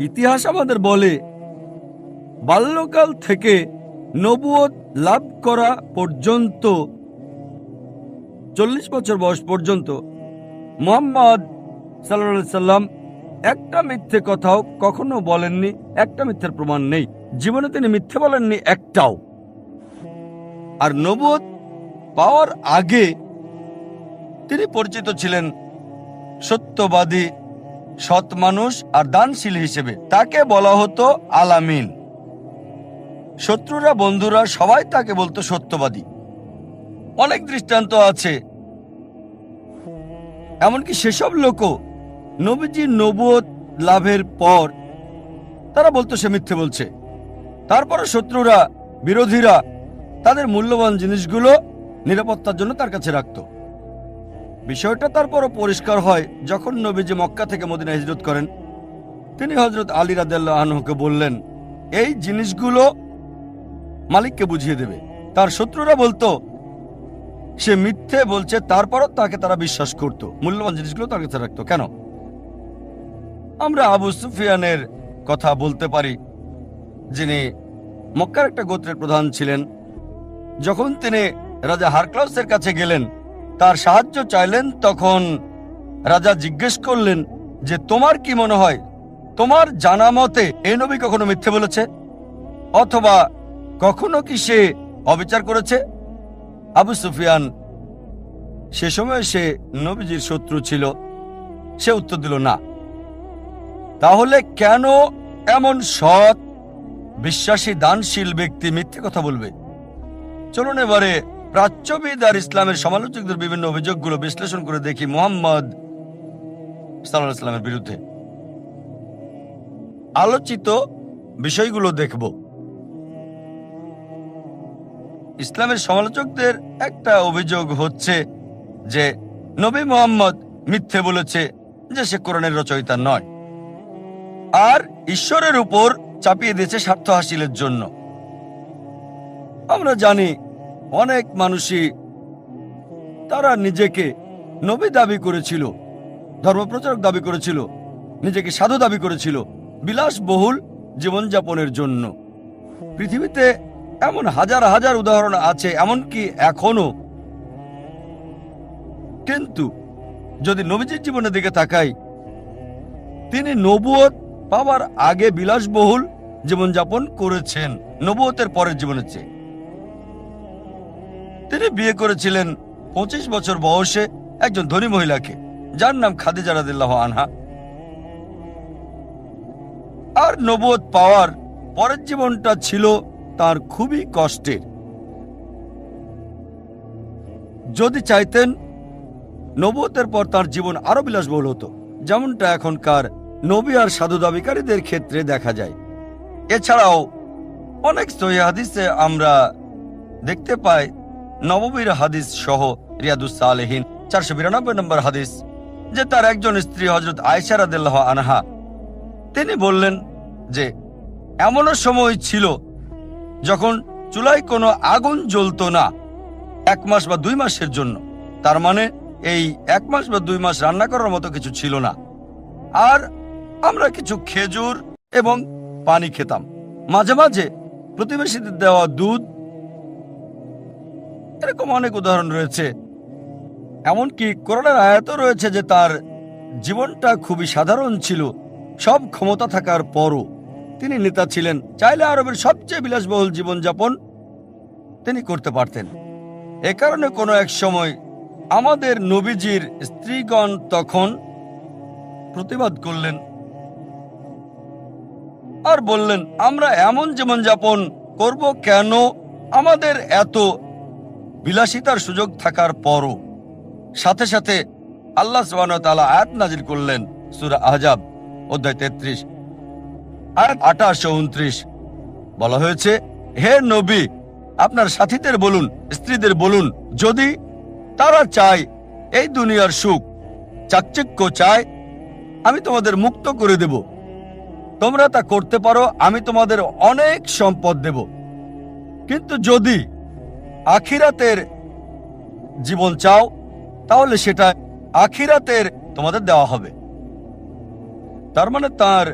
ইতিহাস আমাদের বলে বাল্যকাল থেকে নবুয়ত লাভ করা পর্যন্ত 40 বছর বয়স পর্যন্ত মুহাম্মদ সাল্লাল্লাহু আলাইহি সাল্লাম একটা মিথ্যে কথাও কখনো বলেননি। একটা মিথ্যের প্রমাণ নেই, জীবনে তিনি মিথ্যে বলেননি একটাও। আর নবুয়ত পাওয়ার আগে তিনি পরিচিত ছিলেন সত্যবাদী, সৎ মানুষ আর দানশীল হিসেবে। তাকে বলা হতো আল-আমিন। শত্রুরা, বন্ধুরা সবাই তাকে বলতো সত্যবাদী। অনেক দৃষ্টান্ত আছে, এমনকি সেসব লোকও নবীজির নবুয়ত লাভের পর তারা বলতো সে মিথ্যে বলছে। তারপরে শত্রুরা, বিরোধীরা তাদের মূল্যবান জিনিসগুলো নিরাপত্তার জন্য তার কাছে রাখত। বিষয়টা তারপরও পরিষ্কার হয় যখন নবীজি মক্কা থেকে মদিনা হিজরত করেন। তিনি হযরত আলী রাদিয়াল্লাহু আনহুকে বললেন, এই জিনিসগুলো মালিককে বুঝিয়ে দেবে। তার শত্রুরা বলতো সে মিথ্যে বলছে, তারপরও তাকে তারা বিশ্বাস করত, মূল্যবান জিনিসগুলো তার কাছে রাখতো। কেন? আমরা আবু সুফিয়ানের কথা বলতে পারি, যিনি মক্কার একটা গোত্রের প্রধান ছিলেন। যখন তিনি রাজা হারক্লাউসের কাছে গেলেন, তার সাহায্য চাইলেন, তখন রাজা জিজ্ঞেস করলেন যে তোমার কি মনে হয়, তোমার জানা মতে এই নবী কখনো মিথ্যে বলেছে অথবা কখনো কি সে অবিচার করেছে? আবু সুফিয়ান, সে সময় সে নবীজির শত্রু ছিল, সে উত্তর দিল না। তাহলে কেন এমন সৎ, বিশ্বাসী, দানশীল ব্যক্তি মিথ্যে কথা বলবে? চলুন এবারে প্রাচ্যবিদ আর ইসলামের সমালোচকদের বিভিন্ন অভিযোগগুলো বিশ্লেষণ করে দেখি মুহাম্মদ সাল্লাল্লাহু আলাইহি ওয়াসাল্লামের বিরুদ্ধে। আলোচিত বিষয়গুলো দেখব। ইসলামের সমালোচকদের একটা অভিযোগ হচ্ছে যে নবী মুহাম্মদ মিথ্যে বলেছে যে সে কোরআনের রচয়িতা নয়, আর ঈশ্বরের উপর চাপিয়ে দিয়েছে স্বার্থ হাসিলের জন্য। আমরা জানি অনেক মানুষই তারা নিজেকে নবী দাবি করেছিল, ধর্মপ্রচারক দাবি করেছিল, নিজেকে সাধু দাবি করেছিল বিলাসবহুল জীবনযাপনের জন্য। পৃথিবীতে এমন হাজার হাজার উদাহরণ আছে, এমনকি এখনো। কিন্তু যদি নবীজির জীবনের দিকে তাকাই, তিনি নবুয়ত পাওয়ার আগে বিলাসবহুল জীবনযাপন করেছেন নবুয়তের পরের জীবনের চেয়ে। তিনি বিয়ে করেছিলেন 25 বছর বয়সে একজন ধনী মহিলাকে, যার নাম খাদিজা রাদিয়াল্লাহু আনহা। আর নবুয়ত পাওয়ার পরের জীবনটা ছিল তার খুবই কষ্টের। যদি চাইতেন, নবুয়তের পর তার জীবন আরো বিলাসবহুল হতো, যেমনটা এখনকার নবী আর সাধু দাবিকারীদের ক্ষেত্রে দেখা যায়। এছাড়াও অনেক সহিহ হাদিসে আমরা দেখতে পাই, নববীর হাদিস সহ রিয়াদুস সালেহিন 492 নম্বর হাদিস, যে তার একজন স্ত্রী হযরত আয়েশা রাদিয়াল্লাহু আনহা, তিনি বললেন যে এমনও সময় ছিল যখন চুলায় কোনো আগুন জ্বলতো না 1 মাস বা 2 মাসের জন্য। তার মানে এই 1 মাস বা 2 মাস রান্না করার মতো কিছু ছিল না। আর আমরা কিছু খেজুর এবং পানি খেতাম, মাঝে মাঝে প্রতিবেশীদের দেওয়া দুধ। এরকম অনেক উদাহরণ রয়েছে। এমনকি কোরআনের আয়াতও রয়েছে যে তার জীবনটা খুবই সাধারণ ছিল। সব ক্ষমতা থাকার পরও তিনি নেতা ছিলেন, চাইলে আরবের সবচেয়ে বিলাসবহুল জীবনযাপন তিনি করতে পারতেন। এ কারণে কোনো এক সময় আমাদের নবীজির স্ত্রীগণ তখন প্রতিবাদ করলেন আর বললেন, আমরা এমন জীবনযাপন করব কেন? আমাদের এত বিলাসিতার সুযোগ থাকার পরও। সাথে সাথে আল্লাহ সুবহানাহু ওয়া তাআলা আয়াত নাজিল করলেন, সূরা আহজাব অধ্যায় 33 আয়াত 28 ও 29। বলা হয়েছে, হে নবী, আপনার সাথীদের বলুন, স্ত্রীদের বলুন, যদি তারা চায় এই দুনিয়ার সুখ, চাকচিক্য চায়, আমি তোমাদের মুক্ত করে দেব। তোমরা তা করতে পারো, আমি তোমাদের অনেক সম্পদ দেব। কিন্তু যদি আখিরাতের জীবন চাও, তাহলে সেটা আখিরাতের তোমাদের দেওয়া হবে। তার মানে তার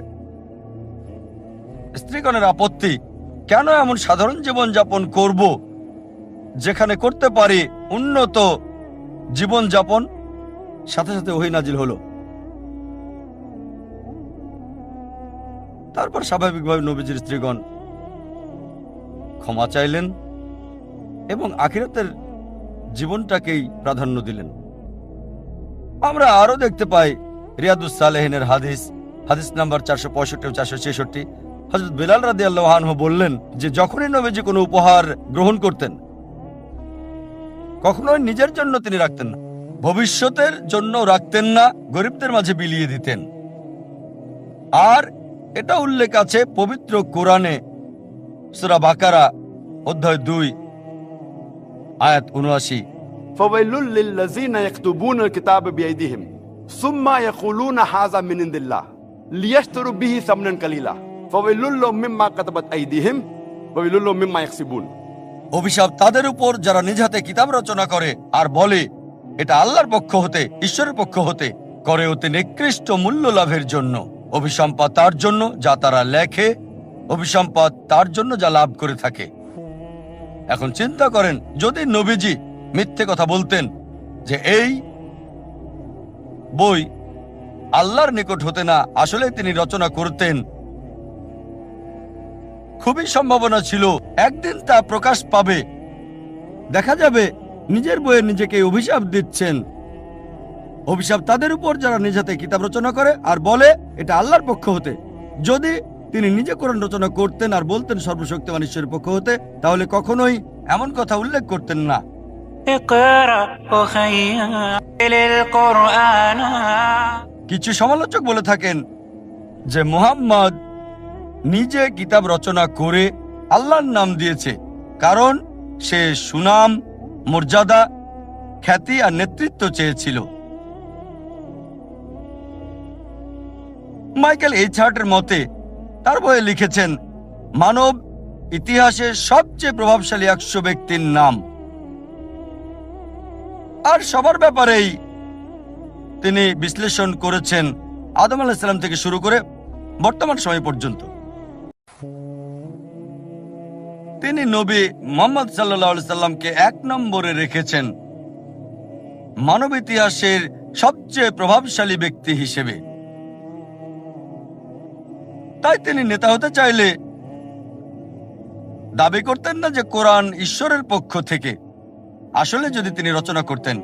স্ত্রীগণের আপত্তি, কেন এমন সাধারণ জীবন যাপন করব যেখানে করতে পারি উন্নত জীবন যাপন। সাথে সাথে ওহী নাজিল হলো। তারপর স্বাভাবিকভাবে নবীজির স্ত্রীগণ ক্ষমা চাইলেন এবং আখিরাতের জীবনটাকেই প্রাধান্য দিলেন। আমরা আরো দেখতে পাই রিয়াদুস সালেহিনের হাদিস নাম্বার 465 ও 466, হযরত বিলাল রাদিয়াল্লাহু আনহু বললেন যে যখনই নবীজি কোনো উপহার গ্রহণ করতেন, কখনোই নিজের জন্য তিনি রাখতেন না, ভবিষ্যতের জন্য রাখতেন না, গরিবদের মাঝে বিলিয়ে দিতেন। আর এটা উল্লেখ আছে পবিত্র কোরআনে, সূরা বাকারা অধ্যায় 2 আয়াত 79। فويل للذين يكتبون الكتاب بأيديهم ثم يقولون هذا من عند الله ليشتروا به ثمنا قليلا فويل لهم مما كتبت أيديهم وويل لهم مما يكسبون। অভিশাপ তাদের উপর যারা নিজ হাতে কিতাব রচনা করে আর বলে এটা আল্লাহর পক্ষ হতে, ঈশ্বরের পক্ষ হতে, করে অতি নিকৃষ্ট মূল্য লাভের জন্য। অভিসম্পাদ তার জন্য যা তারা লেখে, অভিসম্পাদ তার জন্য যা লাভ করে থাকে। এখন চিন্তা করেন, যদি নবীজি মিথ্যে কথা বলতেন যে এই বই আল্লাহর নিকট হতে না, আসলে তিনি রচনা করতেন, খুবই সম্ভাবনা ছিল একদিন তা প্রকাশ পাবে। দেখা যাবে নিজের বইয়ে নিজেকে অভিশাপ দিচ্ছেন। অভিশাপ তাদের উপর যারা নিজ হাতে কিতাব রচনা করে আর বলে এটা আল্লাহর পক্ষ হতে। যদি তিনি নিজে কোরআন রচনা করতেন আর বলতেন সর্বশক্তিমান ঈশ্বরের পক্ষ হতে, তাহলে কখনোই এমন কথা উল্লেখ করতেন না। কিছু সমালোচক বলে থাকেন যে মুহাম্মদ নিজে কিতাব রচনা করে আল্লাহর নাম দিয়েছে, কারণ সে সুনাম, মর্যাদা, খ্যাতি আর নেতৃত্ব চেয়েছিল। মাইকেল এইচ হার্টের মতে তার বইয়ে লিখেছেন মানব ইতিহাসের সবচেয়ে প্রভাবশালী 100 ব্যক্তির নাম, আর সবার ব্যাপারেই তিনি বিশ্লেষণ করেছেন আদম আলাইহিস সালাম থেকে শুরু করে বর্তমান সময় পর্যন্ত। তিনি নবী মুহাম্মদ সাল্লাল্লাহু আলাইহি সাল্লামকে 1 নম্বরে রেখেছেন মানব ইতিহাসের সবচেয়ে প্রভাবশালী ব্যক্তি হিসেবে। তাই তিনি নেতা হতে চাইলে দাবি করতেন না যে কোরআন ঈশ্বরের পক্ষ থেকে, আসলে যদি তিনি রচনা করতেন।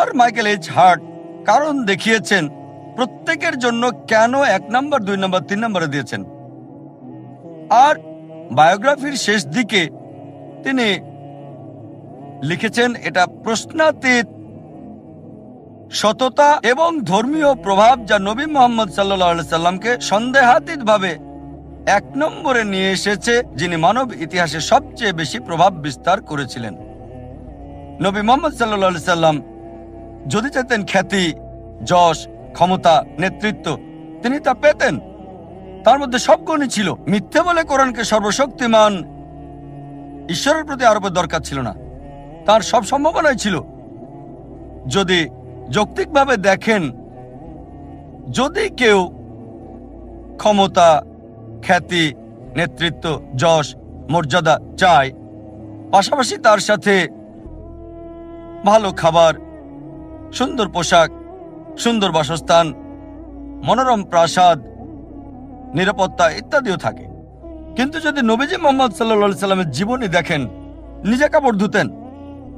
আর মাইকেল এইচ হার্ট কারণ দেখিয়েছেন প্রত্যেকের জন্য কেন 1 নম্বর, 2 নম্বর, 3 নম্বরে দিয়েছেন। আর বায়োগ্রাফির শেষ দিকে তিনি লিখেছেন এটা প্রশ্নাতীত সততা এবং ধর্মীয় প্রভাব যা নবী মুহাম্মদ সাল্লাল্লাহু আলাইহি সাল্লামকে সন্দেহাতীতভাবে 1 নম্বরে নিয়ে এসেছে, যিনি মানব ইতিহাসে সবচেয়ে বেশি প্রভাব বিস্তার করেছিলেন। নবী মুহাম্মদ সাল্লাল্লাহু আলাইহি সাল্লাম যদি চাইতেন খ্যাতি, যশ, ক্ষমতা, নেতৃত্ব, তিনি তা পেতেন। তার মধ্যে সব গুণই ছিল। মিথ্যে বলে কোরআনকে সর্বশক্তিমান ঈশ্বরের প্রতি আরোপের দরকার ছিল না, তার সব সম্ভাবনাই ছিল। যদি যৌক্তিকভাবে দেখেন, যদি কেউ ক্ষমতা, খ্যাতি, নেতৃত্ব, যশ, মর্যাদা চায়, পাশাপাশি তার সাথে ভালো খাবার, সুন্দর পোশাক, সুন্দর বাসস্থান, মনোরম প্রাসাদ, নিরাপত্তা ইত্যাদিও থাকে। কিন্তু যদি নবীজি মুহাম্মদ সাল্লাল্লাহু আলাইহি সাল্লামের জীবনী দেখেন, নিজে কাপড় ধুতেন,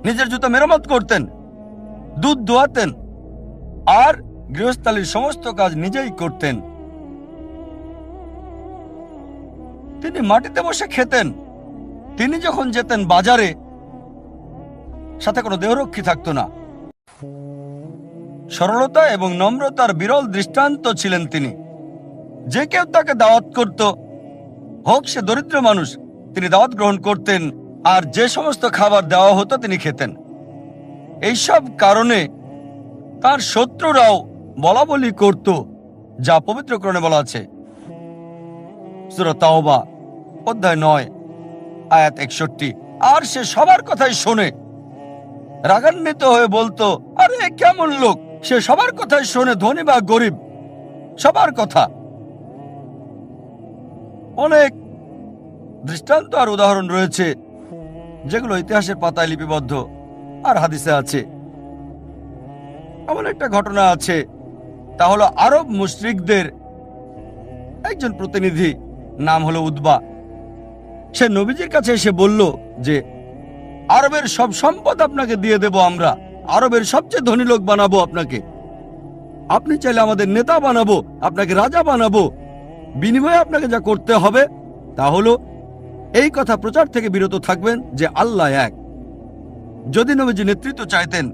নিজের জুতা মেরামত করতেন, দুধ দোয়াতেন আর গৃহস্থালির সমস্ত কাজ নিজেই করতেন। তিনি মাটিতে বসে খেতেন। তিনি যখন যেতেন বাজারে, সাথে কোনো দেহরক্ষী থাকতো না। সরলতা এবং নম্রতার বিরল দৃষ্টান্ত ছিলেন তিনি। যে কেউ তাকে দাওয়াত করত, হোক সে দরিদ্র মানুষ, তিনি দাওয়াত গ্রহণ করতেন, আর যে সমস্ত খাবার দেওয়া হতো তিনি খেতেন। এইসব কারণে তার শত্রুরাও বলাবলি করত, যা পবিত্র কোরআনে বলা আছে সূরা তাওবা অধ্যায় 9 আয়াত 61। আর সে সবার কথাই শোনে, রাগান্বিত হয়ে বলতো, আরে কেমন লোক, সে সবার কথাই শোনে, ধনী বা গরিব, সবার কথা। অনেক দৃষ্টান্ত আর উদাহরণ রয়েছে যেগুলো ইতিহাসের পাতায় লিপিবদ্ধ আর হাদিসে আছে। এমন একটা ঘটনা আছে, তা হলো আরব মুশরিকদের একজন প্রতিনিধি, নাম হলো উতবা। সে নবীজির কাছে এসে বলল যে আরবের সব সম্পদ আপনাকে দিয়ে দেব, আমরা আরবের সবচেয়ে ধনী লোক বানাবো আপনাকে, আপনি চাইলে আমাদের নেতা বানাবো, আপনাকে রাজা বানাবো, বিনিময়ে আপনাকে যা করতে হবে তা হলো এই কথা প্রচার থেকে বিরত থাকবেন যে আল্লাহ এক। যদি নবীজি নেতৃত্ব চাইতেন,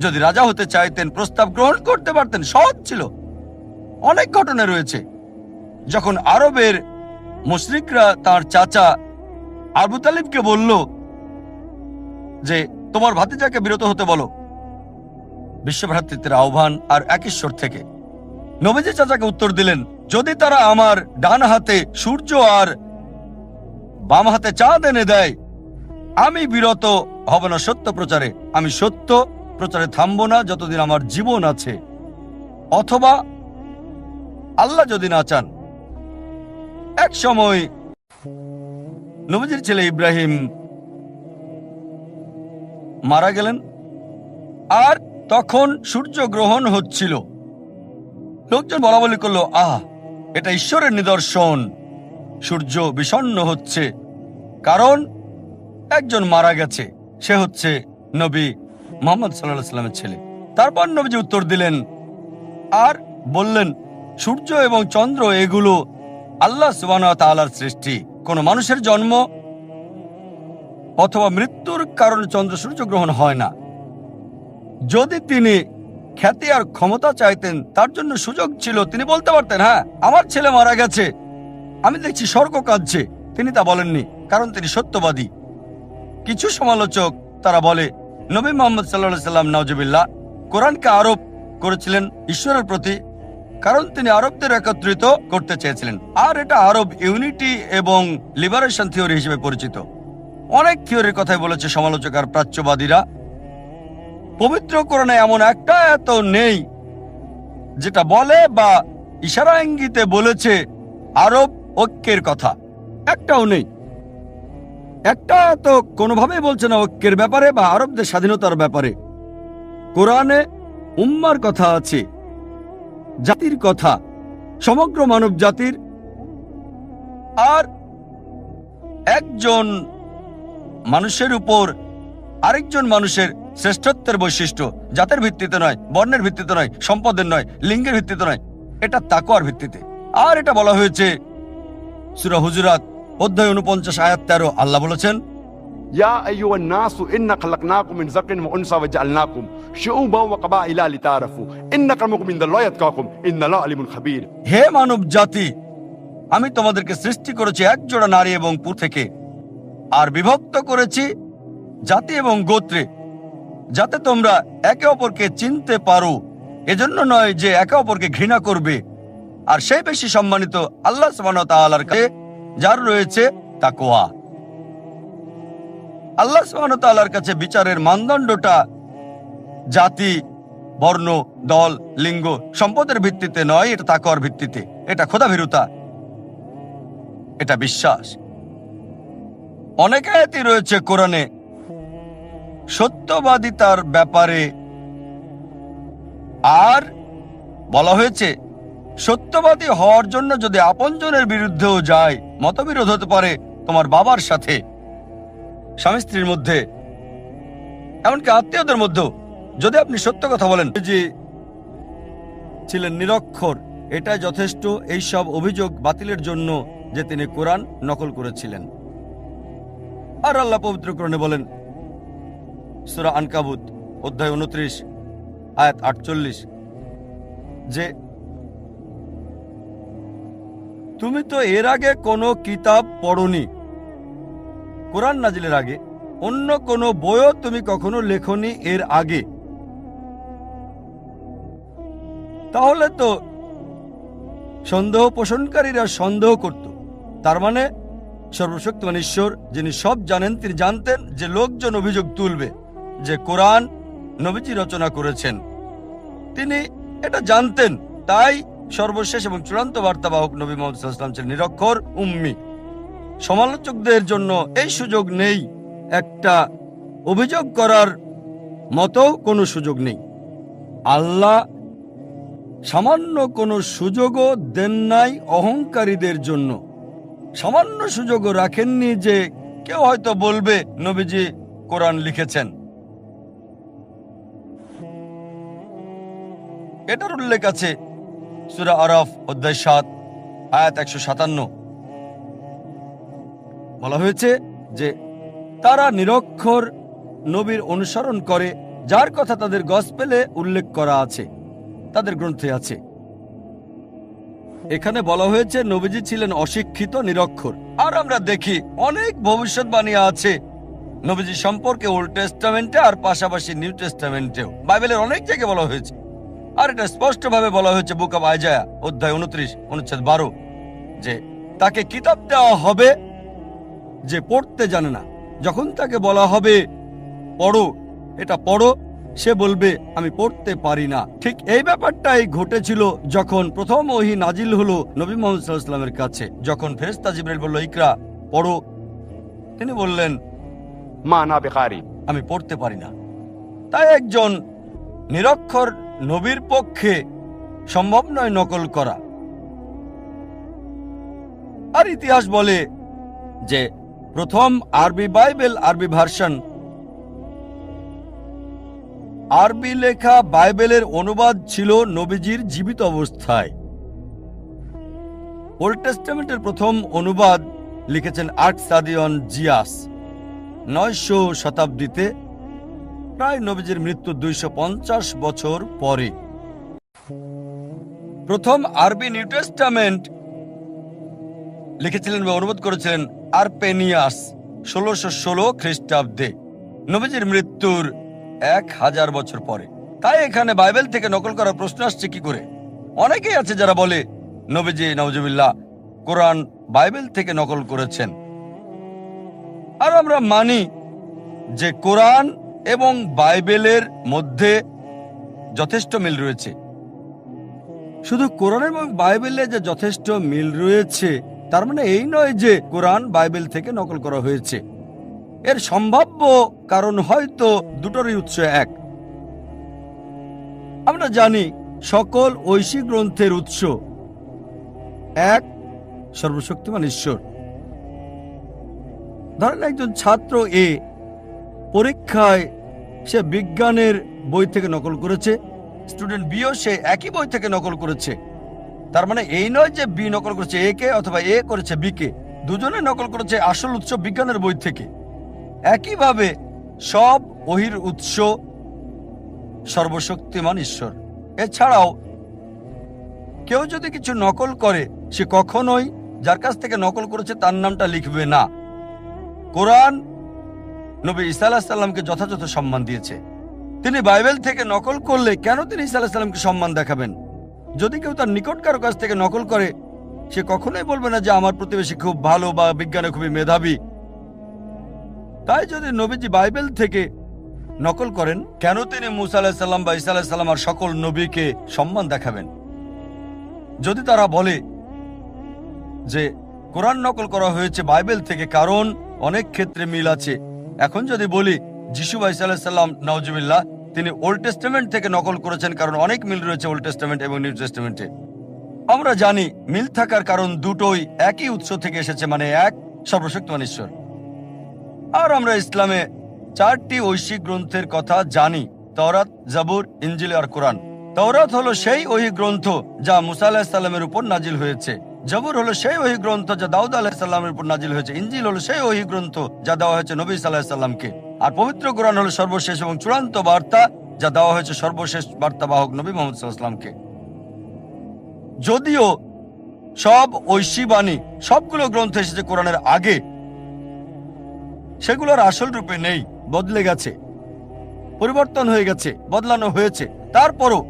যদি রাজা হতে চাইতেন, প্রস্তাব গ্রহণ করতে পারতেন, সহজ ছিল। অনেক ঘটনা রয়েছে যখন আরবের মুশরিকরা তার চাচা আবু তালিবকে বলল যে তোমার ভাতিজাকে বিরত হতে বলো বিশ্বভ্রাতৃত্বের আহ্বান আর এক ঈশ্বর থেকে। নবীজি চাচাকে উত্তর দিলেন, যদি তারা আমার ডান হাতে সূর্য আর বাম হাতে চাঁদ এনে দেয়, আমি বিরত হব না সত্য প্রচারে, আমি সত্য প্রচারে থামবো না যতদিন আমার জীবন আছে, অথবা আল্লাহ যদি না চান। এক সময় নবীজির ছেলে ইব্রাহিম মারা গেলেন, আর তখন সূর্য গ্রহণ হচ্ছিল। লোকজন বলা বলি করলো, এটা ঈশ্বরের নিদর্শন, সূর্য বিষণ্ণ হচ্ছে, কারণ একজন মারা গেছে, সে হচ্ছে নবী মুহাম্মদ সাল্লাল্লাহু আলাইহি ওয়াসাল্লামের ছেলে। তারপর নবীজি উত্তর দিলেন আর বললেন, সূর্য এবং চন্দ্র এগুলো আল্লাহ সুবহানাহু ওয়া তাআলার সৃষ্টি, কোন মানুষের জন্ম অথবা মৃত্যুর কারণে চন্দ্র সূর্য গ্রহণ হয় না। যদি তিনি খ্যাতি আর ক্ষমতা চাইতেন, তার জন্য সুযোগ ছিল, তিনি বলতে পারতেন, হ্যাঁ আমার ছেলে মারা গেছে, আমি দেখছি স্বর্গ কাঁদছে। তিনি তা বলেননি, কারণ তিনি সত্যবাদী। কিছু সমালোচক তারা বলে নবী মুহাম্মদ সাল্লাল্লাহু আলাইহি ওয়াসাল্লাম নাউজুবিল্লাহ কোরআনকে আরোপ করেছিলেন ঈশ্বরের প্রতি, কারণ তিনি আরবদের একত্রিত করতে চেয়েছিলেন, আর এটা আরব ইউনিটি এবং লিবারেশন থিওরি হিসেবে পরিচিত। অনেক থিওরির কথাই বলেছে সমালোচক আর প্রাচ্যবাদীরা। পবিত্র কোরআনে এমন একটা আয়াত নেই যেটা বলে বা ইশারা ইঙ্গিতে বলেছে আরব ঐক্যের কথা, একটাও নেই। একটা তো কোনোভাবেই বলছে না ঐক্যের ব্যাপারে বা আরবদের স্বাধীনতার ব্যাপারে। কোরআনে উম্মার কথা আছে, জাতির কথা, সমগ্র মানব জাতির, আর একজন মানুষের উপর আরেকজন মানুষের শ্রেষ্ঠত্বের বৈশিষ্ট্য জাতের ভিত্তিতে নয়, বর্ণের ভিত্তিতে নয়, সম্পদের নয়, লিঙ্গের ভিত্তিতে নয়, এটা তাকওয়ার ভিত্তিতে। আর এটা বলা হয়েছে সূরা হুজুরাত অধ্যায় 49 আয়াত 13। আল্লাহ বলেছেন, يا أيها الناس إنا خلقناكم من ذكر وأنثى وجعلناكم شعوبا وقبائل لتعارفوا إن أكرمكم عند الله أتقاكم إن الله عليم خبير। হে মানব জাতি, আমি তোমাদেরকে সৃষ্টি করেছি এক জোড়া নারী এবং পুরুষ থেকে, আর বিভক্ত করেছি জাতি এবং গোত্রে, যাতে তোমরা একে অপরকে চিনতে পারো। এজন্য নয় যে একে অপরকে ঘৃণা করবে, আর সেই বেশি সম্মানিত আল্লাহ সুবহানাহু ওয়া তাআলার কাছে যার রয়েছে তাকওয়া। আল্লাহ সুবহানাহু ওয়া তাআলার কাছে বিচারের মানদণ্ডটা জাতি, বর্ণ, দল, লিঙ্গ, সম্পদের ভিত্তিতে নয়, এটা তাকওয়ার ভিত্তিতে। এটা খোদাভীরুতা, এটা বিশ্বাস। অনেক আয়াতই রয়েছে কোরআনে সত্যবাদিতার ব্যাপারে, আর বলা হয়েছে সত্যবাদী হওয়ার জন্য যদি আপনজনের বিরুদ্ধেও যায়, মতবিরোধ হতে পারে তোমার বাবার সাথে, স্বামী স্ত্রীর মধ্যে, এমনকি আত্মীয়দের মধ্যেও, যদি আপনি সত্য কথা বলেন। যে ছিলেন নিরক্ষর, এটা যথেষ্ট এইসব অভিযোগ বাতিলের জন্য যে তিনি কোরআন নকল করেছিলেন। আর আল্লাহ পবিত্র কোরআনে বলেন সূরা আনকাবুত অধ্যায় 29 আয়াত 48 যে তুমি তো এর আগে কোনো কিতাব পড়নি, কোরআন নাজিলের আগে অন্য কোনো বইও তুমি কখনো লেখনি এর আগে, তাহলে তো সন্দেহ পোষণকারীরা সন্দেহ করত। তার মানে সর্বশক্তিমান ঈশ্বর যিনি সব জানেন, তিনি জানতেন যে লোকজন অভিযোগ তুলবে যে কোরআন নবীজি রচনা করেছেন। তিনি এটা জানতেন, তাই সর্বশেষ এবং চূড়ান্ত বার্তাবাহক নবী মুহাম্মদ সাল্লাল্লাহু আলাইহি ওয়াসাল্লাম ছিলেন নিরক্ষর উম্মি। সমালোচকদের জন্য এই সুযোগ নেই, একটা অভিযোগ করার মতো কোনো সুযোগ নেই। আল্লাহ সামান্য কোনো সুযোগও দেন নাই অহংকারীদের জন্য। সামান্য সুযোগও রাখেননি যে কেউ হয়তো বলবে নবীজি কোরআন লিখেছেন। এটার উল্লেখ আছে সূরা আরাফ অধ্যায় ৭ আয়াত ১৫৭। বলা হয়েছে যে তারা নিরক্ষর নবীর অনুসরণ করে, যার কথা তাদের গসপেলে উল্লেখ করা আছে, তাদের গ্রন্থে আছে। এখানে বলা হয়েছে নবীজি ছিলেন অশিক্ষিত, নিরক্ষর। আর আমরা দেখি অনেক ভবিষ্যৎবাণী আছে নবীজি সম্পর্কে ওল্ড টেস্টামেন্টে আর পাশাপাশি নিউ টেস্টামেন্টেও। বাইবেলের অনেক জায়গায় বলা হয়েছে। আর এটা স্পষ্টভাবে বলা হয়েছে বুক অব আইজায়া অধ্যায় ২৯ অনুচ্ছেদ ১২ যে তাকে কিতাব দেওয়া হবে যে পড়তে জানে না। যখন তাকে বলা হবে পড়ো, এটা পড়ো, সে বলবে আমি পড়তে পারি না। ঠিক এই ব্যাপারটাই ঘটেছিল যখন প্রথম ওহী নাজিল হলো নবী মুহাম্মদ সাল্লাল্লাহু আলাইহি ওয়াসাল্লামের কাছে। যখন ফেরেশতা জিবরাইল বলল ইকরা, পড়ো, তিনি বললেন মা না বেকারি, আমি পড়তে পারি না। তাই একজন নিরক্ষর নবীর পক্ষে সম্ভব নয় নকল করা। আর ইতিহাস বলে যে প্রথম আরবি বাইবেল, আরবি ভার্সন, আরবি লেখা বাইবেলের অনুবাদ ছিল নবীজির জীবিত অবস্থায়। ওল্ড টেস্টামেন্টের প্রথম অনুবাদ লিখেছেন আর্কসাদিয়ন জিয়াস ৯০০ শতাব্দীতে, প্রায় নবীজির মৃত্যুর ২৫০ বছর পরে। প্রথম আরবি নিউ টেস্টামেন্ট লিখেছিলেন বা অনুবাদ করেছিলেন আরপেনিয়াস ১৬১৬ খ্রিস্টাব্দে, নবীজির মৃত্যুর ১০০০ বছর পরে। তাই এখানে বাইবেল থেকে নকল করার প্রশ্ন আসছে কি করে? অনেকেই আছে যারা বলে নবীজি নাউজুবিল্লাহ কোরআন বাইবেল থেকে নকল করেছেন। আর আমরা মানি যে কোরআন এবং বাইবেলের মধ্যে যথেষ্ট মিল রয়েছে। শুধু কোরআন এবং বাইবেলে যে যথেষ্ট মিল রয়েছে তার মানে এই নয় যে কোরআন বাইবেল থেকে নকল করা হয়েছে। এর সম্ভাব্য কারণ হয়তো দুটোরই উৎস এক। আমরা জানি সকল ঐশী গ্রন্থের উৎস এক, সর্বশক্তিমান ঈশ্বর। ধরেন একজন ছাত্র এ পরীক্ষায় সে বিজ্ঞানের বই থেকে নকল করেছে, স্টুডেন্ট বিও সে একই বই থেকে নকল করেছে। তার মানে এই নয় যে বি নকল করেছে এ কে অথবা এ করেছে বি কে, দুজনে নকল করেছে আসল উৎস বিজ্ঞানের বই থেকে। একইভাবে সব ওহীর উৎস সর্বশক্তিমান ঈশ্বর। এছাড়াও কেউ যদি কিছু নকল করে সে কখনোই যার কাছ থেকে নকল করেছে তার নামটা লিখবে না। কোরআন নবী ঈসা আলাইহিস সালামকে যথাযথ সম্মান দিয়েছে। তিনি বাইবেল থেকে নকল করলে কেন তিনি ঈসা আলাইহিস সালামকে সম্মান দেখাবেন? যদি কেউ তার নিকটকার কাছ থেকে নকল করে সে কখনোই বলবে না যে আমার প্রতিবেশী খুব ভালো বা বিজ্ঞানে খুবই মেধাবী। তাই যদি নবীজি বাইবেল থেকে নকল করেন, কেন তিনি মুসা আলাইহিস সালাম বা ঈসা আলাইহিস সালাম আর সকল নবীকে সম্মান দেখাবেন? যদি তারা বলে যে কোরআন নকল করা হয়েছে বাইবেল থেকে কারণ অনেক ক্ষেত্রে মিল আছে, এখন যদি বলি যিশু বা ঈসা আলাইহিস সালাম নাউজুবিল্লাহ তিনি ওল্ড টেস্টামেন্ট থেকে নকল করেছেন কারণ অনেক মিল রয়েছে ওল্ড টেস্টামেন্ট এবং নিউ টেস্টামেন্টে, আমরা জানি মিল থাকার কারণ দুটোই একই উৎস থেকে এসেছে, মানে এক, সর্বশক্তিমান ঈশ্বর। আর আমরা ইসলামে 4টি ঐশী গ্রন্থের কথা জানি, তাওরাত, জাবুর, ইনজিল আর কোরআন। তাওরাত হলো সেই ওহী গ্রন্থ যা মুসা আলাইহিস সালামের উপর নাজিল হয়েছে। জাবুর হলো সেই ওহী গ্রন্থ যা দাউদ আলাইহিস সালামের উপর নাজিল হয়েছে। ইনজিল হলো সেই ওহী গ্রন্থ যা দেওয়া হয়েছে নবী সাল্লাল্লাহু আলাইহি সাল্লামকে। আর পবিত্র কোরআন হলো সর্বশেষ এবং চূড়ান্ত বার্তা যা দেওয়া হয়েছে সর্বশেষ বার্তাবাহক নবী মুহাম্মদ সাল্লাল্লাহু আলাইহি সাল্লামকে। যদিও সব ঐশী বাণী সবগুলো গ্রন্থ এসেছে কোরআনের আগে, সেগুলোর আসল রূপে নেই, বদলে গেছে, পরিবর্তন হয়ে গেছে, বদলানো হয়েছে। তারপরও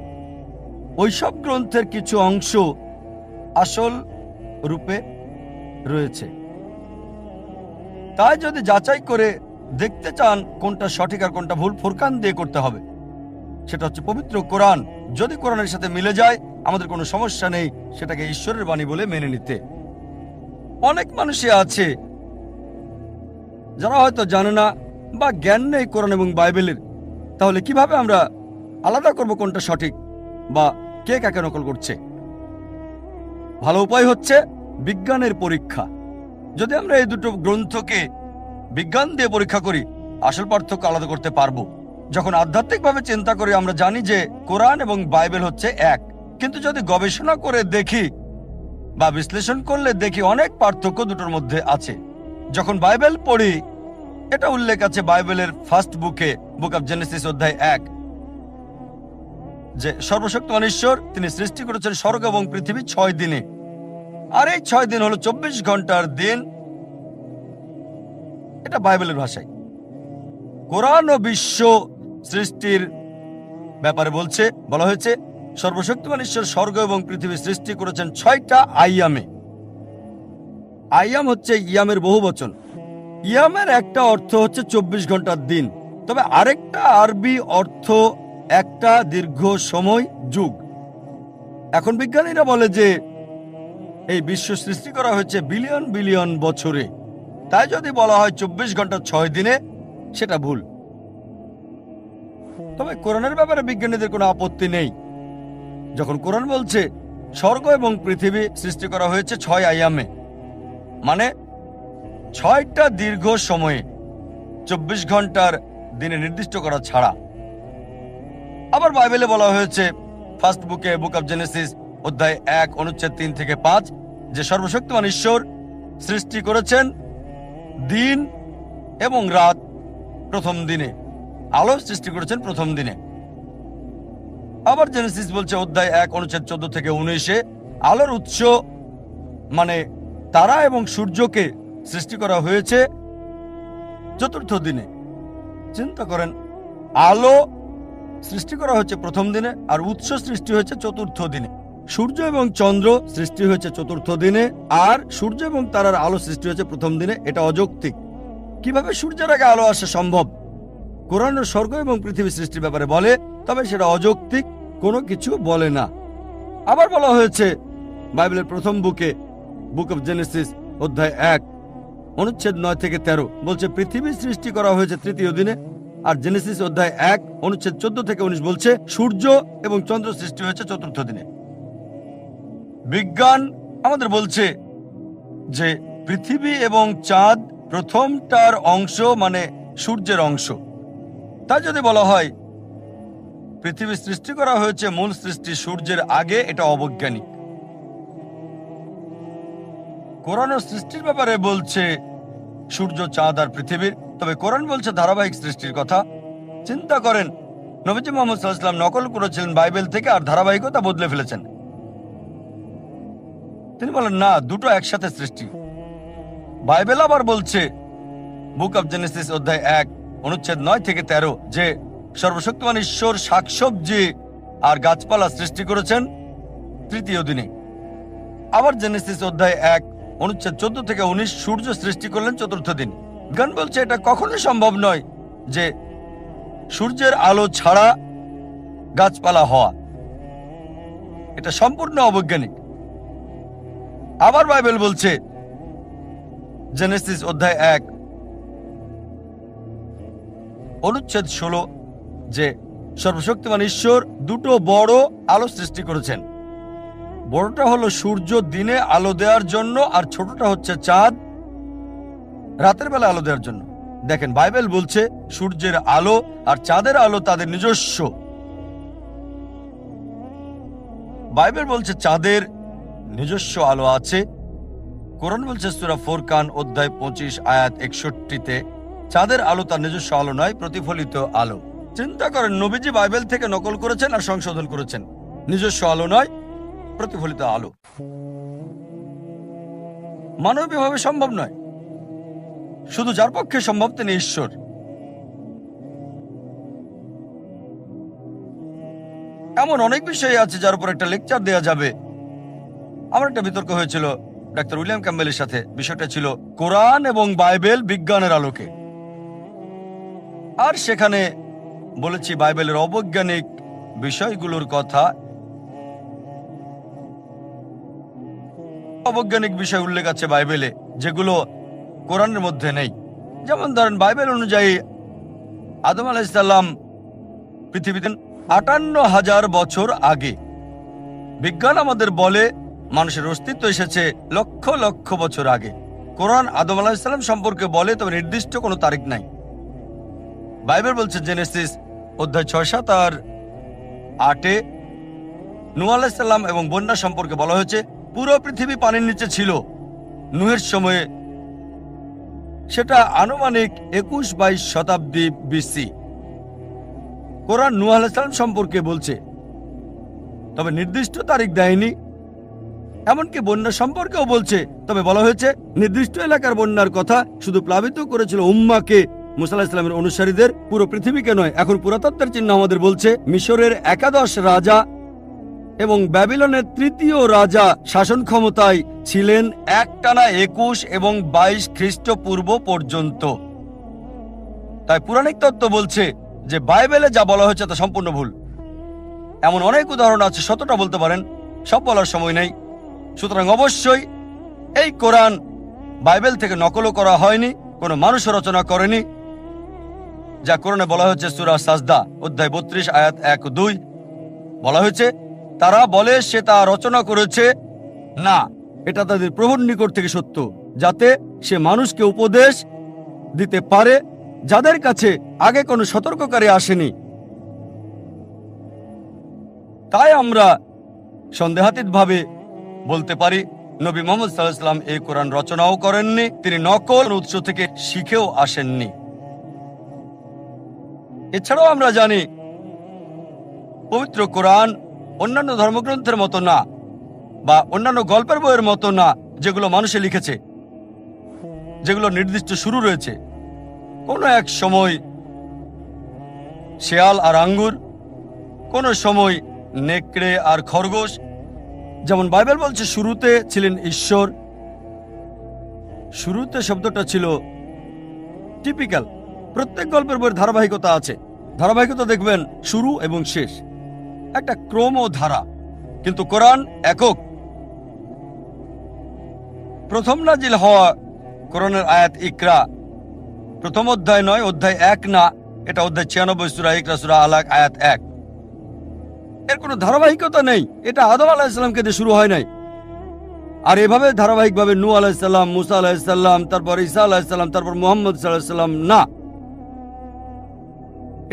ওই সব গ্রন্থের কিছু অংশ আসল রূপে রয়েছে। তাই যদি যাচাই করে দেখতে চান কোনটা সঠিক আর কোনটা ভুল, ফুরকান দিয়ে করতে হবে। সেটা হচ্ছে পবিত্র কোরআন। যদি কোরআনের সাথে মিলে যায় আমাদের কোনো সমস্যা নেই সেটাকে ঈশ্বরের বাণী বলে মেনে নিতে। অনেক মানুষই আছে যারা হয়তো জানে না বা জ্ঞান নেই কোরআন এবং বাইবেলের। তাহলে কিভাবে আমরা আলাদা করব কোনটা সঠিক বা কে কাকে নকল করছে? ভালো উপায় হচ্ছে বিজ্ঞানের পরীক্ষা। যদি আমরা এই দুটো গ্রন্থকে বিজ্ঞান দিয়ে পরীক্ষা করি, আসল পার্থক্য আলাদা করতে পারবো। যখন আধ্যাত্মিকভাবে চিন্তা করি আমরা জানি যে কোরআন এবং বাইবেল হচ্ছে এক, কিন্তু যদি গবেষণা করে দেখি বা বিশ্লেষণ করলে দেখি অনেক পার্থক্য দুটোর মধ্যে আছে। যখন বাইবেল পড়ি, এটা উল্লেখ আছে বাইবেলের ফার্স্ট বুকে, বুক অফ জেনেসিস অধ্যায় 1, যে সর্বশক্তিমান ঈশ্বর তিনি সৃষ্টি করেছেন স্বর্গ এবং পৃথিবী 6 দিনে, আর এই 6 দিন হলো 24 ঘন্টার দিন। এটা বাইবেলের ভাষায়। কোরআন ও বিশ্ব সৃষ্টির ব্যাপারে বলা হয়েছে সর্বশক্তিমান ঈশ্বর স্বর্গ এবং পৃথিবী সৃষ্টি করেছেন 6টা আইয়ামে। আইয়াম হচ্ছে ইয়ামের বহু বচন। ইয়ামের একটা অর্থ হচ্ছে 24 ঘন্টার দিন, তবে আরেকটা আরবি অর্থ একটা দীর্ঘ সময়, যুগ। এখন বিজ্ঞানীরা বলে যে এই বিশ্ব সৃষ্টি করা হয়েছে বিলিয়ন বিলিয়ন বছরে, তাই যদি বলা হয় 24 ঘন্টা 6 দিনে, সেটা ভুল। তবে কোরআনের ব্যাপারে বিজ্ঞানীদের কোনো আপত্তি নেই। যখন কোরআন বলছে স্বর্গ এবং পৃথিবী সৃষ্টি করা হয়েছে 6 আয়ামে, মানে 6টা দীর্ঘ সময়ে, 24 ঘন্টার দিনে নির্দিষ্ট করা ছাড়া। আবার বাইবেলে বলা হয়েছে ফার্স্ট বুকে, বুক অফ জেনেসিস অধ্যায় 1 অনুচ্ছেদ 3 থেকে 5, যে সর্বশক্তিমান ঈশ্বর সৃষ্টি করেছেন দিন এবং রাত প্রথম দিনে, আলো সৃষ্টি করেছেন প্রথম দিনে। আবার জেনেসিস বলছে অধ্যায় 1 অনুচ্ছেদ 14 থেকে 19, আলোর উৎস মানে তারা এবং সূর্যকে সৃষ্টি করা হয়েছে চতুর্থ দিনে। চিন্তা করেন, আলো সৃষ্টি করা হয়েছে প্রথম দিনে আর উৎস সৃষ্টি হয়েছে চতুর্থ দিনে। সূর্য এবং চন্দ্র সৃষ্টি হয়েছে চতুর্থ দিনে, আর সূর্য এবং তারার আলো সৃষ্টি হয়েছে প্রথম দিনে। এটা অযৌক্তিক। কিভাবে সূর্যের আগে আলো আসা সম্ভব? কোরআন স্বর্গ এবং পৃথিবী সৃষ্টির ব্যাপারে বলে, তবে সেটা অযৌক্তিক, কোনো কিছু বলে না। আবার বলা হয়েছে বাইবেলের প্রথম বুকে, বুক অফ জেনেসিস অধ্যায় 1 অনুচ্ছেদ 9 থেকে 13, বলছে পৃথিবী সৃষ্টি করা হয়েছে তৃতীয় দিনে। আর জেনেসিস অধ্যায় 1 অনুচ্ছেদ 14 থেকে 19 বলছে সূর্য এবং চন্দ্র সৃষ্টি হয়েছে চতুর্থ দিনে। বিজ্ঞান আমাদের বলছে যে পৃথিবী এবং চাঁদ প্রথমটার অংশ, মানে সূর্যের অংশ। তাই যদি বলা হয় পৃথিবী সৃষ্টি করা হয়েছে মূল সৃষ্টি সূর্যের আগে, এটা অবৈজ্ঞানিক। কোরআন সৃষ্টির ব্যাপারে বলছে সূর্য, চাঁদ আর পৃথিবীর, তবে কোরআন বলছে ধারাবাহিক সৃষ্টির কথা। চিন্তা করেন, নবীজি মুহাম্মদ সাল্লাল্লাহু আলাইহি ওয়াসাল্লাম নকল করেছিলেন বাইবেল থেকে আর ধারাবাহিকতা বদলে ফেলেছেন। তিনি বলেন না, দুটো একসাথে সৃষ্টি। বাইবেল আবার বলছে বুক অফ জেনেসিস অধ্যায় 1 অনুচ্ছেদ 9 থেকে 13, যে সর্বশক্তিমান ঈশ্বর শাকসবজি আর গাছপালা সৃষ্টি করেছেন তৃতীয় দিনে। আবার জেনেসিস অধ্যায় 1 অনুচ্ছেদ 14 থেকে 19, সূর্য সৃষ্টি করলেন চতুর্থ দিন। বিজ্ঞান বলছে এটা কখনোই সম্ভব নয় যে সূর্যের আলো ছাড়া গাছপালা হওয়া। এটা সম্পূর্ণ অবৈজ্ঞানিক। আবার বাইবেল বলছে জেনেসিস অধ্যায় 1 অনুচ্ছেদ 16, যে সর্বশক্তিমান ঈশ্বর দুটো বড় আলো সৃষ্টি করেছেন। বড়টা হলো সূর্য দিনে আলো দেওয়ার জন্য, আর ছোটটা হচ্ছে চাঁদ রাতের বেলা আলো দেওয়ার জন্য। দেখেন, বাইবেল বলছে সূর্যের আলো আর চাঁদের আলো তাদের নিজস্ব। বাইবেল বলছে চাঁদের নিজস্ব আলো আছে। কোরআন বলছে সূরা ফুরকান অধ্যায় 25 আয়াত 61-তে চাঁদের আলো তার নিজস্ব আলো নয়, প্রতিফলিত আলো। চিন্তা করেন, নবীজি বাইবেল থেকে নকল করেছেন আর সংশোধন করেছেন। নিজস্ব আলো নয়, প্রতিফলিত আলো। মানবীয়ভাবে সম্ভব নয়। শুধু যার পক্ষে সম্ভব তিনি ঈশ্বর। এমন অনেক বিষয় আছে যার উপর একটা লেকচার দেওয়া যাবে। আমার একটা বিতর্ক হয়েছিল ডাক্তার উইলিয়াম ক্যাম্বেলের সাথে। বিষয়টা ছিল কোরআন এবং বাইবেল বিজ্ঞানের আলোকে। আর সেখানে বলেছি বাইবেলের অবৈজ্ঞানিক বিষয়গুলোর কথা অবৈজ্ঞানিক বিষয় উল্লেখ আছে বাইবেলে, যেগুলো কোরআনের মধ্যে নেই। যেমন ধরেন, বাইবেল অনুযায়ী আদম আলাইহিসসালাম পৃথিবীতে ৫৮,০০০ বছর আগে। বিজ্ঞান আমাদের বলে মানুষের অস্তিত্ব এসেছে লক্ষ লক্ষ বছর আগে। কোরআন আদম আলাইহিসসালাম সম্পর্কে বলে, তবে নির্দিষ্ট কোনো তারিখ নাই। বাইবেল বলছে জেনেসিস অধ্যায় ৬-৭ আর ৮-এ নূহ আলাইহিসসালাম এবং বন্যা সম্পর্কে বলা হয়েছে পুরো পৃথিবী পানির নিচে ছিল নূহের সময়ে। সেটা আনুমানিক ২১-২২ শতাব্দী বিসি। কোরআন নূহ আলাইহিসসালাম সম্পর্কে বলছে, তবে নির্দিষ্ট তারিখ দেয়নি। এমনকি বন্যা সম্পর্কেও বলছে, তবে বলা হয়েছে নির্দিষ্ট এলাকার বন্যার কথা শুধু প্লাবিত করেছিল উম্মাকে, মুসা আলাইহিস সালামের অনুসারীদের, পুরো পৃথিবীকে নয়। এখন পুরাতত্ত্বের চিহ্ন আমাদের বলছে মিশরের ১১ রাজা এবং ব্যাবিলনের ৩য় রাজা শাসন ক্ষমতায় ছিলেন একটানা ২১ এবং ২২ খ্রিস্টপূর্ব পর্যন্ত। তাই পুরাণিক তত্ত্ব বলছে যে বাইবেলে যা বলা হয়েছে তা সম্পূর্ণ ভুল। এমন অনেক উদাহরণ আছে, শতটা বলতে পারেন, সব বলার সময় নেই। সুতরাং অবশ্যই এই কোরআন বাইবেল থেকে নকলও করা হয়নি, কোনো মানুষ রচনা করেনি। যা কোরআনে বলা হয়েছে সূরা সাজদা অধ্যায় ৩২ আয়াত ১-২, বলা হয়েছে তারা বলে সে তা রচনা করেছে। না, এটা তাদের প্রভুর নিকট থেকে সত্য, যাতে সে মানুষকে উপদেশ দিতে পারে যাদের কাছে আগে কোনো সতর্ককারী আসেনি। তাই আমরা সন্দেহাতীতভাবে বলতে পারি নবী মুহাম্মদ সাল্লাল্লাহু আলাইহি ওয়াসাল্লাম এই কোরআন রচনাও করেননি, তিনি নকল উৎস থেকে শিখেও আসেননি। এছাড়াও আমরা জানি পবিত্র কোরআন অন্যান্য ধর্মগ্রন্থের মতো না, বা অন্যান্য গল্পের বইয়ের মতো না যেগুলো মানুষে লিখেছে, যেগুলো নির্দিষ্ট শুরু রয়েছে। কোনো এক সময় শেয়াল আর আঙ্গুর, কোনো সময় নেকড়ে আর খরগোশ। যেমন বাইবেল বলছে শুরুতে ছিলেন ঈশ্বর। শুরুতে শব্দটা ছিল টিপিক্যাল। প্রত্যেক গল্পের বইয়ের ধারাবাহিকতা আছে। ধারাবাহিকতা দেখবেন শুরু এবং শেষ, একটা ক্রম ও ধারা। কিন্তু কোরআন একক। প্রথম নাজিল হওয়া কোরআনের আয়াত ইকরা, প্রথম অধ্যায় নয়, অধ্যায় ১ না, এটা অধ্যায় ৯৬ সূরা ইকরা সূরা আলাক আয়াত ১। এর কোনো ধারাবাহিকতা নেই। এটা আদম আলাইহিস সালামকে দিয়ে শুরু হয় নাই। আর এভাবে ধারাবাহিকভাবে নূহ আলাইহিস সালাম, মুসা আলাইহিস সালাম, তারপর ঈসা আলাইহিস সালাম, তারপর মুহাম্মদ সাল্লাল্লাহু আলাইহি সাল্লাম না।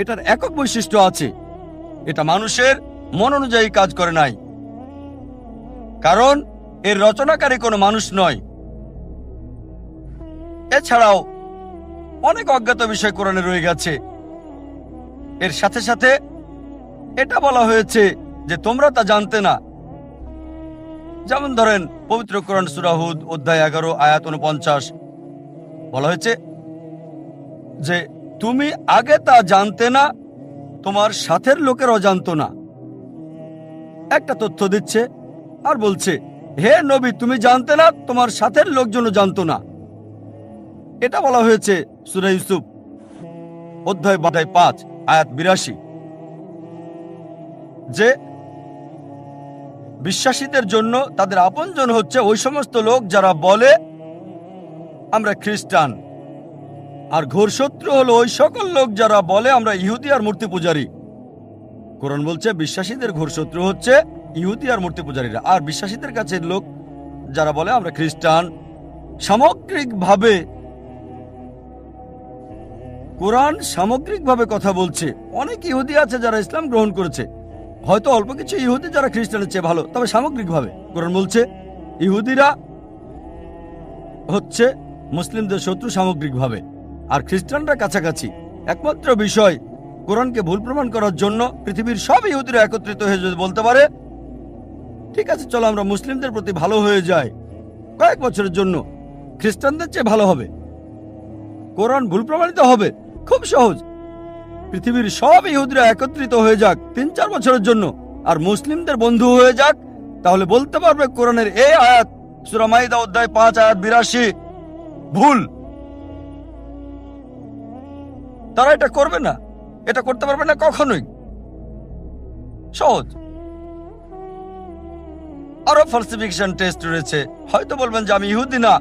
এটার একক বৈশিষ্ট্য আছে। এটা মানুষের মন অনুযায়ী কাজ করে নাই, কারণ এর রচনাকারী কোনো মানুষ নয়। এছাড়াও অনেক অজ্ঞাত বিষয় কোরআনে রয়ে গেছে। এর সাথে সাথে এটা বলা হয়েছে যে তোমরা তা জানতে না। যেমন ধরেন পবিত্র কোরআন সূরা হুদ অধ্যায় ১১ আয়াত ৪৯ বলা হয়েছে যে তুমি আগে তা জানতে না, তোমার সাথের লোকেরাও জানতো না। একটা তথ্য দিচ্ছে আর বলছে, হে নবী, তুমি জানতে না, তোমার সাথের লোকজনও জানতো না। এটা বলা হয়েছে সূরা ইউসুফ অধ্যায় ৫ আয়াত ৮২, যে বিশ্বাসীদের জন্য তাদের আপনজন হচ্ছে ওই সমস্ত লোক যারা বলে আমরা খ্রিস্টান, আর ঘোর শত্রু হলো ওই সকল লোক যারা বলে আমরা ইহুদি আর মূর্তি পূজারী। কোরআন বলছে বিশ্বাসীদের ঘোর শত্রু হচ্ছে ইহুদি আর মূর্তি পূজারীরা, আর বিশ্বাসীদের কাছে লোক যারা বলে আমরা খ্রিস্টান। সামগ্রিকভাবে কোরআন সামগ্রিকভাবে কথা বলছে। অনেক ইহুদি আছে যারা ইসলাম গ্রহণ করেছে, হয়তো অল্প কিছু ইহুদি যারা খ্রিস্টানের চেয়ে ভালো, তবে সামগ্রিকভাবে কোরআন বলছে ইহুদিরা হচ্ছে মুসলিমদের শত্রু সামগ্রিকভাবে, আর খ্রিস্টানরা কাছাকাছি। একমাত্র বিষয় কোরআনকে ভুল প্রমাণ করার জন্য পৃথিবীর সব ইহুদিরা একত্রিত হয়ে যদি বলতে পারে ঠিক আছে চলো আমরা মুসলিমদের প্রতি ভালো হয়ে যাই, কয়েক বছরের জন্য খ্রিস্টানদের চেয়ে ভালো হবে, কোরআন ভুল প্রমাণিত হবে। খুব সহজ, পৃথিবীর সব ইহুদিরা একত্রিত হয়ে যাক ৩-৪ বছরের জন্য, আর মুসলিমদের বন্ধু হয়ে যাক, তাহলে বলতে পারবে কোরআনের এই আয়াত সূরা মাইদা অধ্যায় ৫ আয়াত ৮২ ভুল। তারা এটা করবে না, এটা করতে পারবে না কখনোই। সহজ। আরো ফালসিফিকেশন টেস্ট রয়েছে। হয়তো বলবেন যে আমি ইহুদি না,